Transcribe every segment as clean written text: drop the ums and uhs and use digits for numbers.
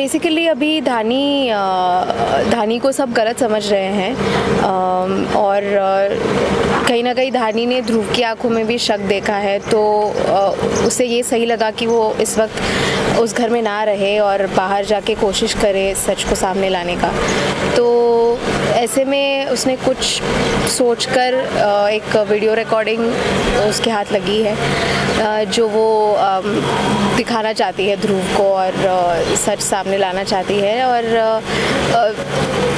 Basically अभी धानी को सब गलत समझ रहे हैं और कहीं ना कहीं धानी ने ध्रुव की आंखों में भी शक देखा है, तो उसे ये सही लगा कि वो इस वक्त उस घर में ना रहे और बाहर जाके कोशिश करे सच को सामने लाने का। तो ऐसे में उसने कुछ सोचकर एक वीडियो रिकॉर्डिंग उसके हाथ लगी है जो वो दिखाना चाहती है ध्रुव को और सच सामने लाना चाहती है, और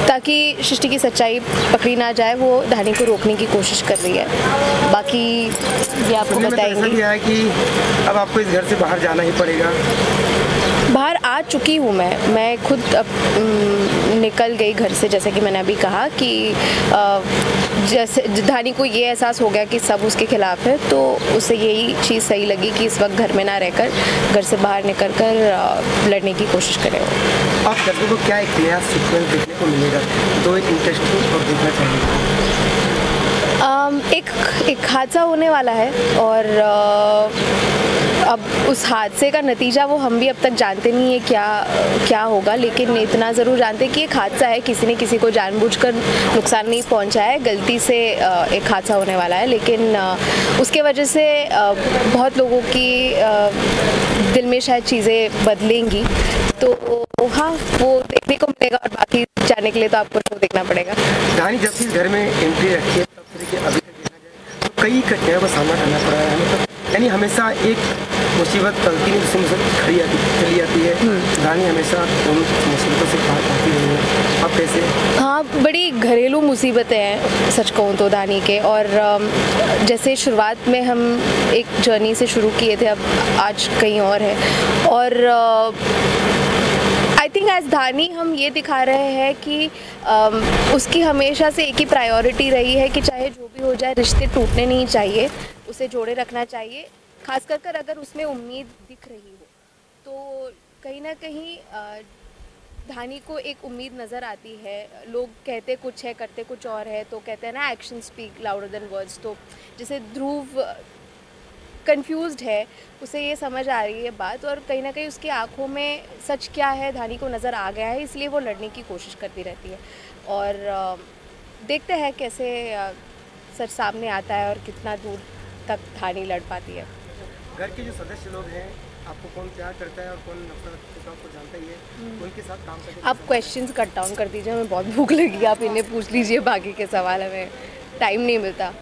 ताकि सृष्टि की सच्चाई पकड़ी ना जाए वो धानी को रोकने की कोशिश कर रही है। बाकी ये आपको बताएंगी। है कि अब आपको इस घर से बाहर जाना ही पड़ेगा। बाहर आ चुकी हूँ मैं खुद अब निकल गई घर से, जैसे कि मैंने अभी कहा कि जैसे धानी को ये एहसास हो गया कि सब उसके खिलाफ है, तो उसे यही चीज़ सही लगी कि इस वक्त घर में ना रहकर घर से बाहर निकल कर लड़ने की कोशिश करें। आप दर्शकों को क्या एक नया सीक्वेंस देखने को मिलेगा तो एक इंटरेस्टिंग और देखना चाहिए? एक हादसा होने वाला है और अब उस हादसे का नतीजा वो हम भी अब तक जानते नहीं है क्या होगा, लेकिन इतना ज़रूर जानते हैं कि एक हादसा है, किसी ने किसी को जानबूझकर नुकसान नहीं पहुंचाया है, गलती से एक हादसा होने वाला है, लेकिन उसके वजह से बहुत लोगों की दिल में शायद चीज़ें बदलेंगी। तो हाँ, वो देखने को मिलेगा और बाकी जाने के लिए तो आपको शो देखना पड़ेगा। धानी जब से इस घर में एंट्री रखी है तब से अभी तक देखा जाए तो कई कठिनाइयों का सामना करना पड़ा है हमें, यानी हमेशा एक मुसीबत पलती नहीं दूसरी मुसीबत चली जाती है। धानी हमेशा उन मुसीबतों से पार पाती रही है। अब कैसे? हाँ, बड़ी घरेलू मुसीबतें हैं सच कहूँ तो धानी के, और जैसे शुरुआत में हम एक जर्नी से शुरू किए थे, अब आज कहीं और है, और आई थिंक एज धानी हम ये दिखा रहे हैं कि उसकी हमेशा से एक ही प्रायोरिटी रही है कि चाहे जो भी हो जाए रिश्ते टूटने नहीं चाहिए, उसे जोड़े रखना चाहिए, खास कर अगर उसमें उम्मीद दिख रही हो तो कहीं ना कहीं धानी को एक उम्मीद नज़र आती है। लोग कहते कुछ है करते कुछ और है, तो कहते हैं ना action speak louder than words. तो जैसे ध्रुव कंफ्यूज्ड है, उसे ये समझ आ रही है बात, और कहीं ना कहीं उसकी आंखों में सच क्या है धानी को नज़र आ गया है, इसलिए वो लड़ने की कोशिश करती रहती है। और देखते हैं कैसे सच सामने आता है और कितना दूर तक धानी लड़ पाती है। घर के जो सदस्य लोग हैं आपको कौन प्यार करता है और कौन नफरत करता है आपको जानता ही है, उनके साथ काम करते हैं। आप क्वेश्चंस कट डाउन कर दीजिए, हमें बहुत भूख लगी, आप इन्हें पूछ लीजिए, बाकी के सवाल हमें टाइम नहीं मिलता।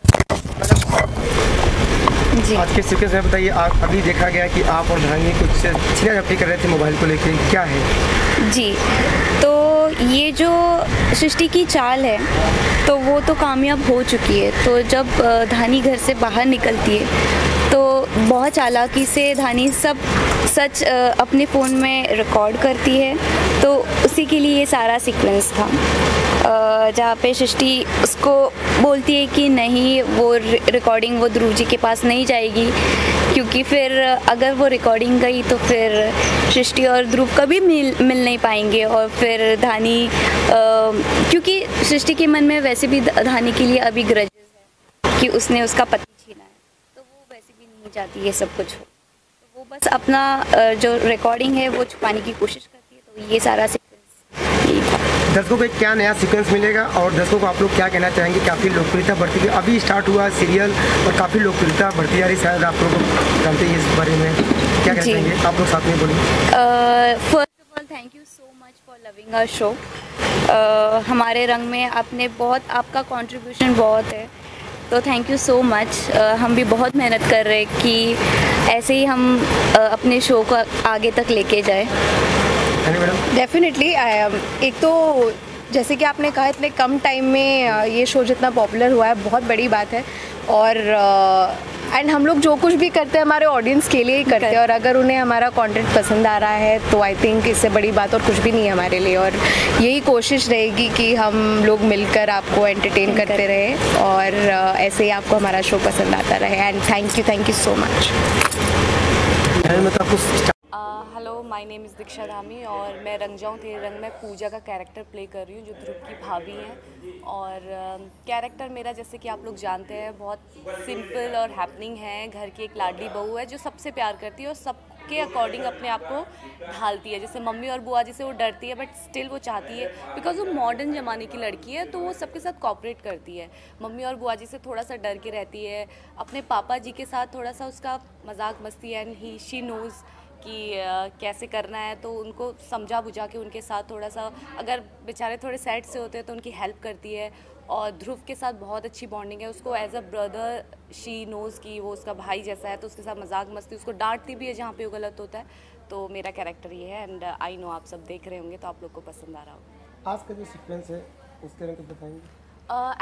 जी, आज के सीक्वेंस में बताइए, आप अभी देखा गया कि आप और धानी कुछ छीना-झपटी कर रहे थे मोबाइल को लेकर, क्या है? जी, तो ये जो सृष्टि की चाल है तो वो तो कामयाब हो चुकी है। तो जब धानी घर से बाहर निकलती है तो बहुत चालाकी से धानी सब सच अपने फ़ोन में रिकॉर्ड करती है, तो उसी के लिए ये सारा सीक्वेंस था जहाँ पे सृष्टि उसको बोलती है कि नहीं, वो रिकॉर्डिंग वो ध्रुव जी के पास नहीं जाएगी, क्योंकि फिर अगर वो रिकॉर्डिंग गई तो फिर सृष्टि और ध्रुव कभी मिल नहीं पाएंगे, और फिर धानी क्योंकि सृष्टि के मन में वैसे भी धानी के लिए अभी ग्रजेस है कि उसने उसका पति छीना है, तो वो वैसे भी नहीं चाहती ये सब कुछ हो, तो वो बस अपना जो रिकॉर्डिंग है वो छुपाने की कोशिश करती है। तो ये सारा सीक्वेंस यही था। दर्शकों को क्या नया सीक्वेंस मिलेगा और दर्शकों को आप लोग क्या कहना चाहेंगे? काफ़ी लोकप्रियता बढ़ती है, अभी स्टार्ट हुआ सीरियल और काफ़ी लोकप्रियता बढ़ती जा रही, शायद आप लोग जानते हैं इस बारे में, क्या कहना चाहेंगे? आप लोग साथ में बोलिए। First of all thank you so much for loving our show. हमारे रंग में आपका कंट्रीब्यूशन बहुत है, तो थैंक यू सो मच। हम भी बहुत मेहनत कर रहे हैं कि ऐसे ही हम अपने शो को आगे तक लेके जाए। डेफिनेटली एक तो जैसे कि आपने कहा इतने कम टाइम में ये शो जितना पॉपुलर हुआ है बहुत बड़ी बात है, और एंड हम लोग जो कुछ भी करते हैं हमारे ऑडियंस के लिए ही करते हैं, और अगर उन्हें हमारा कंटेंट पसंद आ रहा है तो आई थिंक इससे बड़ी बात और कुछ भी नहीं है हमारे लिए, और यही कोशिश रहेगी कि हम लोग मिलकर आपको एंटरटेन करते रहें और ऐसे ही आपको हमारा शो पसंद आता रहे। And thank you so much. Hello, my name is Diksha Dhami और मैं रंग जाऊँ तेरे रंग में पूजा का कैरेक्टर प्ले कर रही हूँ जो ध्रुव की भाभी हैं। और कैरेक्टर मेरा जैसे कि आप लोग जानते हैं बहुत सिंपल और हैपनिंग है। घर की एक लाडली बहू है जो सबसे प्यार करती है और सब के अकॉर्डिंग अपने आप को ढालती है। जैसे मम्मी और बुआ जी से वो डरती है बट स्टिल वो चाहती है, बिकॉज वो मॉडर्न ज़माने की लड़की है तो वो सबके साथ कोऑपरेट करती है। मम्मी और बुआ जी से थोड़ा सा डर के रहती है, अपने पापा जी के साथ थोड़ा सा उसका मजाक मस्ती है, एंड शी नोज़ कि कैसे करना है, तो उनको समझा बुझा के उनके साथ थोड़ा सा, अगर बेचारे थोड़े सैड से होते हैं तो उनकी हेल्प करती है। और ध्रुव के साथ बहुत अच्छी बॉन्डिंग है, उसको as a brother she knows कि वो उसका भाई जैसा है, तो उसके साथ मजाक मस्ती, उसको डांटती भी है जहाँ पे वो गलत होता है। तो मेरा कैरेक्टर ये है, एंड आई नो आप सब देख रहे होंगे तो आप लोग को पसंद आ रहा होगा। आज का जो सीक्वेंस है उसके बारे में कुछ बताएंगे?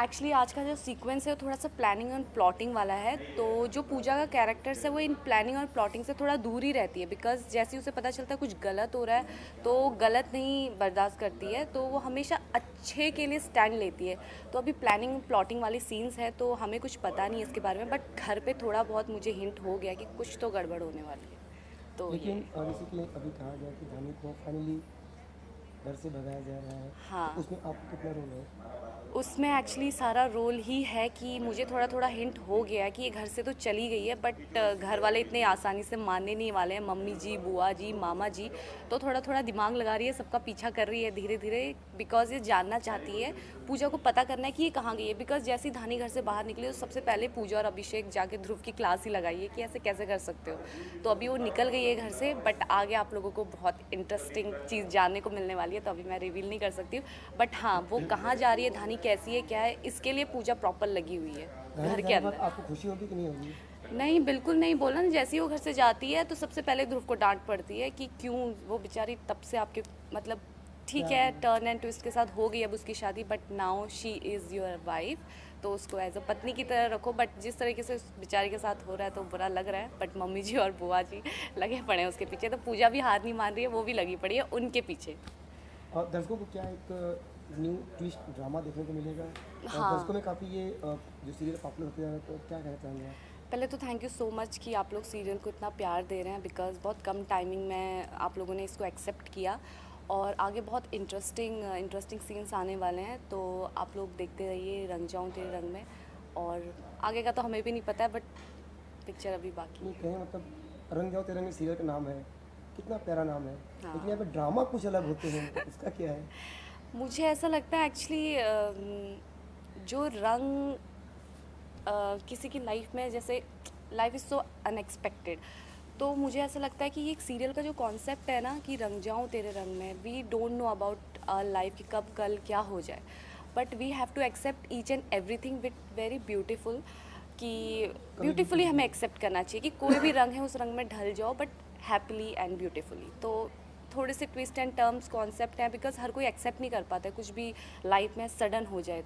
एक्चुअली आज का जो सीक्वेंस है वो थोड़ा सा प्लानिंग और प्लॉटिंग वाला है। तो जो पूजा का कैरेक्टर्स है वो इन प्लानिंग और प्लॉटिंग से थोड़ा दूर ही रहती है, बिकॉज जैसे ही उसे पता चलता है कुछ गलत हो रहा है तो गलत नहीं बर्दाश्त करती है, तो वो हमेशा अच्छे के लिए स्टैंड लेती है। तो अभी प्लानिंग प्लॉटिंग वाली सीन्स है तो हमें कुछ पता नहीं है इसके बारे में, बट घर पे थोड़ा बहुत मुझे हिंट हो गया कि कुछ तो गड़बड़ होने वाली है। तो लेकिन बेसिकली अभी कहा गया कि धानी को फाइनली घर से भगाया जा रहा है। हाँ। तो उसमें आपका कितना रोल है? उसमें एक्चुअली सारा रोल ही है कि मुझे थोड़ा थोड़ा हिंट हो गया कि ये घर से तो चली गई है, बट घर वाले इतने आसानी से मानने नहीं वाले हैं, मम्मी जी, बुआ जी, मामा जी। तो थोड़ा थोड़ा दिमाग लगा रही है, सबका पीछा कर रही है धीरे धीरे, बिकॉज ये जानना चाहती है, पूजा को पता करना है कि ये कहाँ गई है। बिकॉज जैसे ही धानी घर से बाहर निकली तो सबसे पहले पूजा और अभिषेक जाके ध्रुव की क्लास ही लगाई है कि ऐसे कैसे कर सकते हो। तो अभी वो निकल गई है घर से, बट आगे आप लोगों को बहुत इंटरेस्टिंग चीज़ जानने को मिलने वाली है, तो अभी मैं रिवील नहीं कर सकती हूँ। बट हाँ, वो कहाँ जा रही है, धानी कैसी है, क्या है, इसके लिए पूजा प्रॉपर लगी हुई है घर के अंदर। आपको खुशी होगी कि नहीं होगी? नहीं, बिल्कुल नहीं। बोला ना, जैसे ही वो घर से जाती है तो सबसे पहले ध्रुव को डांट पड़ती है कि क्यों, वो बेचारी तब से आपके, मतलब ठीक है टर्न एंड ट्विस्ट के साथ हो गई अब उसकी शादी, but now she is your wife, तो उसको एज अ पत्नी की तरह रखो। बट जिस तरीके से उस बेचारी के साथ हो रहा है तो बुरा लग रहा है, बट मम्मी जी और बुआ जी लगे पड़े हैं उसके पीछे, तो पूजा भी हार नहीं मान रही है, वो भी लगी पड़ी है उनके पीछे। और दर्शकों को क्या एक न्यू ट्विस्ट ड्रामा देखने को मिलेगा? हाँ। दर्शकों में काफ़ी ये जो सीरियल पॉपुलर होते जा रहा है, तो क्या कहना चाहेंगे आप? पहले तो थैंक यू सो मच कि आप लोग सीरियल को इतना प्यार दे रहे हैं, बिकॉज बहुत कम टाइमिंग में आप लोगों ने इसको एक्सेप्ट किया, और आगे बहुत इंटरेस्टिंग सीन्स आने वाले हैं, तो आप लोग देखते रहिए रंग जाऊं तेरे रंग में। और आगे का तो हमें भी नहीं पता है, बट पिक्चर अभी बाकी नहीं कहें, मतलब रंग जाओ तेरे रंग सीरियल का नाम है, कितना प्यारा नाम है, हाँ। लेकिन यहाँ पे ड्रामा कुछ अलग होते हैं, उसका क्या है? मुझे ऐसा लगता है एक्चुअली जो रंग किसी की लाइफ में, जैसे लाइफ इज़ सो अनएक्सपेक्टेड, तो मुझे ऐसा लगता है कि ये एक सीरियल का जो कॉन्सेप्ट है ना कि रंग जाऊं तेरे रंग में, we don't know about our life कि कब कल क्या हो जाए, but we have to accept each and everything with very beautiful, कि ब्यूटीफुली हमें एक्सेप्ट करना चाहिए कि कोई भी रंग है उस रंग में ढल जाओ, बट हैप्पीली एंड ब्यूटीफुली। तो थोड़े से ट्विस्ट एंड टर्म्स कॉन्सेप्ट हैं, बिकॉज हर कोई एक्सेप्ट नहीं कर पाता है कुछ भी लाइफ में सडन हो जाए।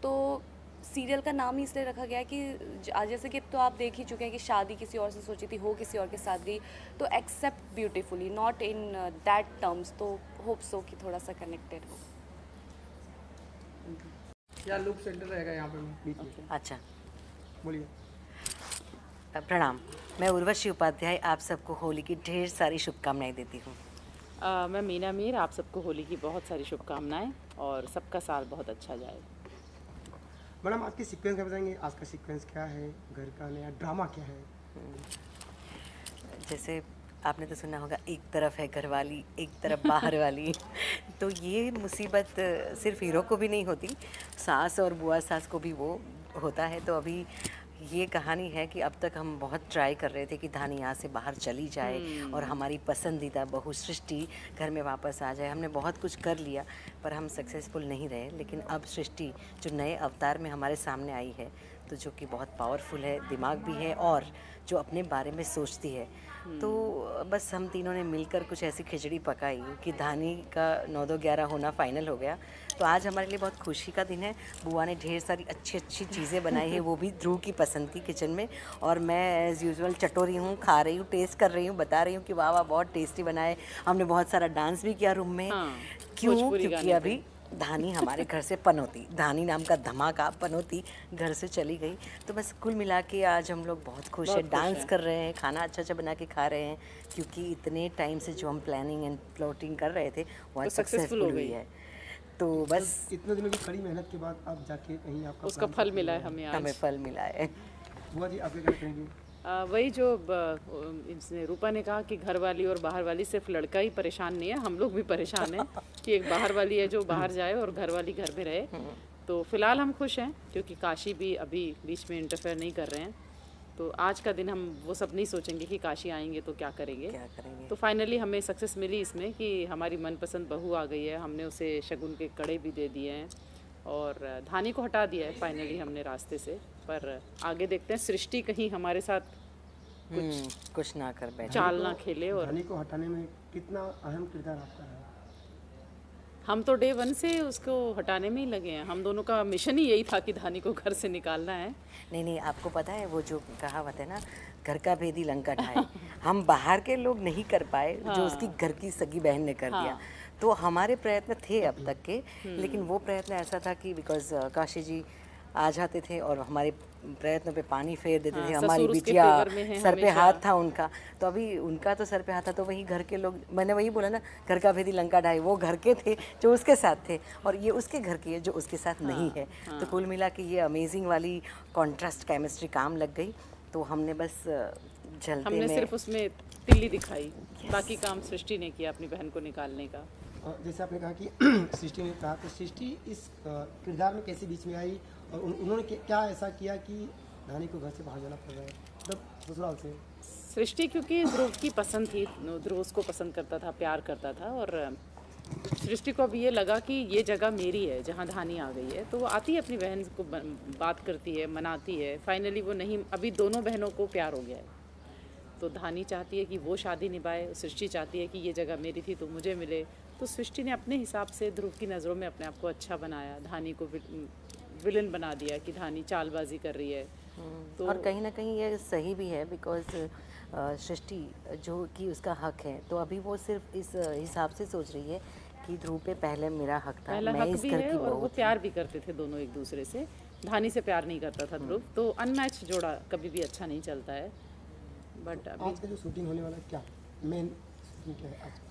तो सीरियल का नाम ही इसलिए रखा गया है कि जैसे कि तो आप देख ही चुके हैं कि शादी किसी और से सोची थी, हो किसी और के साथ गई, तो accept beautifully, not in that terms. तो होप सो कि थोड़ा सा कनेक्टेड हो। क्या लुक सेंटर रहेगा यहाँ पे बीच में? अच्छा, बोलिए। प्रणाम। मैं उर्वशी उपाध्याय आप सबको होली की ढेर सारी शुभकामनाएं देती हूँ। मैं मीना मीर, आप सबको होली की बहुत सारी शुभकामनाएं और सबका साल बहुत अच्छा जाए। मैडम आज की सीक्वेंस क्या बताएंगे? आज का सीक्वेंस क्या है, घर का नया ड्रामा क्या है? जैसे आपने तो सुना होगा, एक तरफ है घरवाली, एक तरफ बाहर वाली। तो ये मुसीबत सिर्फ हीरो को भी नहीं होती, सास और बुआ सास को भी वो होता है। तो अभी ये कहानी है कि अब तक हम बहुत ट्राई कर रहे थे कि धानी यहाँ से बाहर चली जाए और हमारी पसंदीदा बहू सृष्टि घर में वापस आ जाए। हमने बहुत कुछ कर लिया पर हम सक्सेसफुल नहीं रहे, लेकिन अब सृष्टि जो नए अवतार में हमारे सामने आई है, तो जो कि बहुत पावरफुल है, दिमाग भी है और जो अपने बारे में सोचती है, तो बस हम तीनों ने मिलकर कुछ ऐसी खिचड़ी पकाई कि धानी का 9-2-11 होना फाइनल हो गया। तो आज हमारे लिए बहुत खुशी का दिन है। बुआ ने ढेर सारी अच्छी अच्छी चीज़ें बनाई हैं, वो भी ध्रुव की पसंद की किचन में, और मैं एज़ यूजुअल चटोरी हूँ, खा रही हूँ, टेस्ट कर रही हूँ, बता रही हूँ कि वाह वाह बहुत टेस्टी बनाए। हमने बहुत सारा डांस भी किया रूम में। हाँ, क्योंकि अभी धानी हमारे घर से पनौती, धानी नाम का धमाका पनौती घर से चली गई। तो बस कुल मिला के आज हम लोग बहुत खुश हैं, डांस कर रहे हैं, खाना अच्छा अच्छा बना के खा रहे हैं, क्योंकि इतने टाइम से जो हम प्लानिंग एंड प्लॉटिंग कर रहे थे वो आज सक्सेसफुल हुई है। तो बस इतने दिनों की कड़ी मेहनत के बाद आप जाके कहीं आपका उसका फल मिला है हमें आज। हमें फल मिला है। बुआ जी आप क्या करेंगे? वही जो इसने रूपा ने कहा कि घर वाली और बाहर वाली, सिर्फ लड़का ही परेशान नहीं है, हम लोग भी परेशान हैं कि एक बाहर वाली है जो बाहर जाए और घर वाली घर में रहे। तो फिलहाल हम खुश हैं क्योंकि काशी भी अभी बीच में इंटरफेयर नहीं कर रहे हैं। तो आज का दिन हम वो सब नहीं सोचेंगे कि काशी आएंगे तो क्या करेंगे। तो फाइनली हमें सक्सेस मिली इसमें कि हमारी मनपसंद बहू आ गई है। हमने उसे शगुन के कड़े भी दे दिए हैं और धानी को हटा दिया है फाइनली हमने रास्ते से। पर आगे देखते हैं सृष्टि कहीं हमारे साथ कुछ ना कर बैठे, चाल ना खेले। और धानी को हटाने में कितना अहम किरदार आपका है? हम तो डे 1 से उसको हटाने में ही लगे हैं। हम दोनों का मिशन ही यही था कि धानी को घर से निकालना है। नहीं, आपको पता है वो जो कहावत है ना, घर का भेदी लंका ढाए। हम बाहर के लोग नहीं कर पाए जो उसकी घर की सगी बहन ने कर दिया। तो हमारे प्रयत्न थे अब तक के, लेकिन वो प्रयत्न ऐसा था कि बिकॉज काशी जी आ जाते थे और हमारे प्रयत्नों पे पानी फेर देते थे। हमारी बिटिया सर पे हाथ था उनका, तो अभी उनका तो सर पे हाथ था, तो वही घर के लोग, मैंने वही बोला ना, घर का भेदी लंका ढाई, वो घर के थे जो उसके साथ थे और ये उसके घर के है जो उसके साथ नहीं है। तो कुल मिला के ये अमेजिंग वाली कॉन्ट्रास्ट केमिस्ट्री काम लग गई। तो हमने बस जलते हमने में सिर्फ उसमें तिल्ली दिखाई, बाकी काम सृष्टि ने किया अपनी बहन को निकालने का। जैसे आपने कहा कि सृष्टि ने कहा, तो सृष्टि इस किरदार में कैसे बीच में आई और उन्होंने क्या ऐसा किया कि धानी को घर से बाहर जाना पड़ रहा है, मतलब ससुराल से? सृष्टि क्योंकि ध्रुव की पसंद थी, ध्रुव उसको पसंद करता था, प्यार करता था और सृष्टि को अब ये लगा कि ये जगह मेरी है जहाँ धानी आ गई है। तो वो आती है अपनी बहन को बात करती है, मनाती है। फाइनली वो नहीं, अभी दोनों बहनों को प्यार हो गया है। तो धानी चाहती है कि वो शादी निभाए, सृष्टि चाहती है कि ये जगह मेरी थी तो मुझे मिले। तो सृष्टि ने अपने हिसाब से ध्रुव की नज़रों में अपने आप को अच्छा बनाया, धानी को विलन बना दिया कि धानी चालबाजी कर रही है। तो और कहीं ना कहीं ये सही भी है, बिकॉज सृष्टि जो कि उसका हक है, तो अभी वो सिर्फ इस हिसाब से सोच रही है कि ध्रुव पे पहले मेरा हक था, पहला मैं हक इस भी घर है की और बहू वो थी। प्यार भी करते थे दोनों एक दूसरे से। धानी से प्यार नहीं करता था ध्रुव, तो अनमैच जोड़ा कभी भी अच्छा नहीं चलता है। बट आज का जो शूटिंग होने वाला है, क्या मेन शूटिंग क्या है आज का?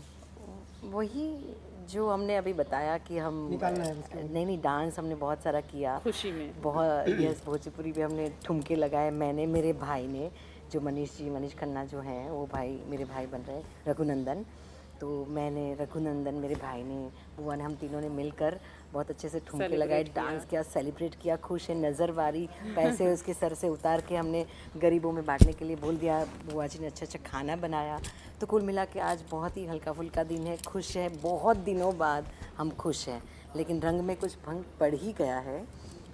वही जो हमने अभी बताया कि हम निकालना है उसके लिए। नहीं, डांस हमने बहुत सारा किया खुशी में बहुत। यस, भोजपुरी पे हमने ठुमके लगाए, मैंने, मेरे भाई ने, जो मनीष खन्ना जो हैं वो भाई मेरे भाई बन रहे हैं, रघुनंदन। तो मैंने, रघुनंदन मेरे भाई ने, बुआ ने, हम तीनों ने मिलकर बहुत अच्छे से ठुमके लगाए, डांस किया, सेलिब्रेट किया, खुश है, नज़र वारी, पैसे उसके सर से उतार के हमने गरीबों में बांटने के लिए बोल दिया। बुआ जी ने अच्छा खाना बनाया। तो कुल मिला के आज बहुत ही हल्का फुल्का दिन है, खुश है, बहुत दिनों बाद हम खुश हैं। लेकिन रंग में कुछ भंग पड़ ही गया है।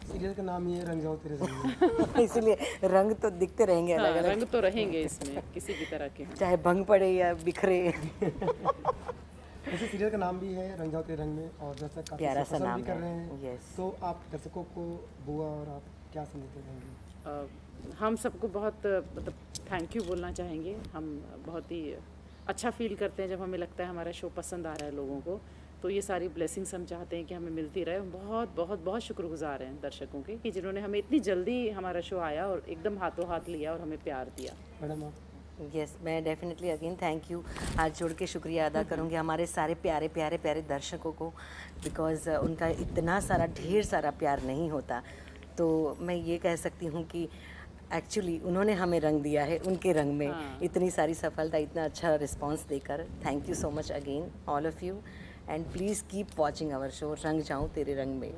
सीरियल का नाम ही है रंग जाओ तेरे संग। इसलिए रंग तो दिखते रहेंगे, अलग अलग रंग तो रहेंगे इसमें किसी भी तरह के, चाहे भंग पड़े या बिखरे। वैसे सीरियल का नाम भी है रंग जाओ तेरे रंग में और दर्शक काफी प्यारा सा पसंद नाम भी कर है। रहे हैं। यस। तो आप दर्शकों को, बुआ और आप क्या संदेश देंगे? हम सबको बहुत मतलब थैंक यू बोलना चाहेंगे। हम बहुत ही अच्छा फील करते हैं जब हमें लगता है हमारा शो पसंद आ रहा है लोगों को। तो ये सारी ब्लेसिंग्स हम चाहते हैं कि हमें मिलती रहे। हम बहुत बहुत बहुत शुक्रगुजार हैं दर्शकों के कि जिन्होंने हमें इतनी जल्दी हमारा शो आया और एकदम हाथों हाथ लिया और हमें प्यार दिया। मैडम आप? यस, मैं डेफिनेटली अगेन थैंक यू, हाथ जोड़ के शुक्रिया अदा करूँगी हमारे सारे प्यारे प्यारे प्यारे दर्शकों को, बिकॉज़ उनका इतना सारा ढेर सारा प्यार नहीं होता। तो मैं ये कह सकती हूँ कि एक्चुअली उन्होंने हमें रंग दिया है, उनके रंग में इतनी सारी सफलता, इतना अच्छा रिस्पांस देकर। Thank you so much again all of you, and please keep watching our show रंग जाऊँ तेरे रंग में।